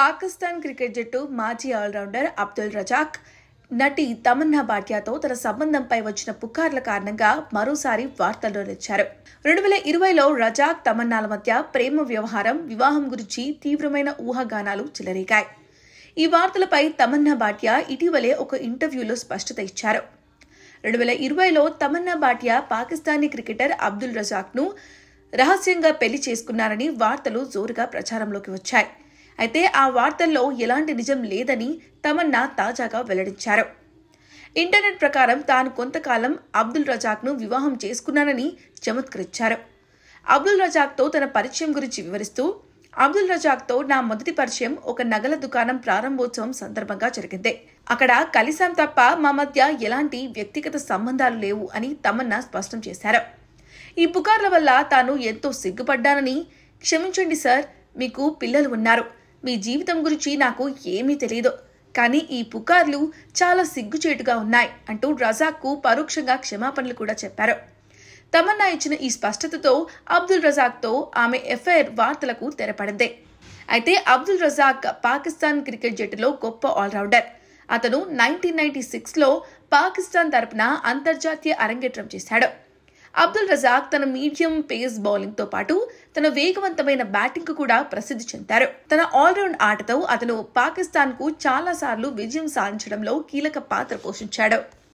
Pakistan cricket జట్టు మాజీ allrounder Abdul Razak నటి తమన్నా భాటియాతో తన సంబంధంపై వచ్చిన పుకార్ల కారణంగా మరోసారి వార్తల్లో నిలిచారు. 2020లో రజాక్ తమన్నాల మధ్య ప్రేమ వ్యవహారం, వివాహం గురించి తీవ్రమైన ఊహాగానాలు చెలరేగాయి. ఈ వార్తలపై తమన్నా భాటియా ఇటీవలే ఒక ఇంటర్వ్యూలో స్పష్టత ఇచ్చారు. 2020లో తమన్నా భాటియా పాకిస్తానీ క్రికెటర్ అబ్దుల్ రజాక్ను రహస్యంగా పెళ్లి చేసుకున్నారని వార్తలు జోరుగా ప్రచారంలోకి వచ్చాయి. అయితే ఆ వార్తల్లో ఎలాంటి నిజం లేదని తమన్నా తాజాగా వెల్లడించారు. ఇంటర్నెట్ ప్రకారం తాను కొంతకాలం అబ్దుల్ రజాక్ను వివాహం చేసుకున్నానని చమత్కరించారు. అబ్దుల్ రజాక్తో తన పరిచయం గురించి వివరిస్తూ, అబ్దుల్ రజాక్తో నా మొదటి పరిచయం ఒక నగల దుకాణం ప్రారంభోత్సవం సందర్భంగా జరిగింది. అక్కడ కలిసాం తప్ప మా మధ్య ఎలాంటి వ్యక్తిగత సంబంధాలు లేవు అని తమన్నా స్పష్టం చేశారు. ఈ పుకార్ల వల్ల తాను ఎంతో సిగ్గుపడ్డానని, క్షమించండి సార్, మీకు పిల్లలు ఉన్నారు, మీ జీవితం గురించి నాకు ఏమీ తెలియదు, కానీ ఈ పుకార్లు చాలా సిగ్గుచేటుగా ఉన్నాయి అంటూ రజాక్కు పరోక్షంగా క్షమాపణలు కూడా చెప్పారు. తమన్నా ఇచ్చిన ఈ స్పష్టతతో అబ్దుల్ రజాక్తో ఆమె ఎఫ్ఐఆర్ వార్తలకు తెరపడింది. అయితే అబ్దుల్ రజాక్ పాకిస్తాన్ క్రికెట్ జట్టులో గొప్ప ఆల్రౌండర్. అతను 1996లో పాకిస్తాన్ తరపున అంతర్జాతీయ అరంగేట్రం చేశాడు. అబ్దుల్ రజాక్ తన మీడియం పేస్ బౌలింగ్తో పాటు తన వేగవంతమైన బ్యాటింగ్కు కూడా ప్రసిద్ధి చెందారు. తన ఆల్రౌండ్ ఆటతో అతను పాకిస్తాన్కు చాలాసార్లు విజయం సాధించడంలో కీలక పాత్ర పోషించాడు.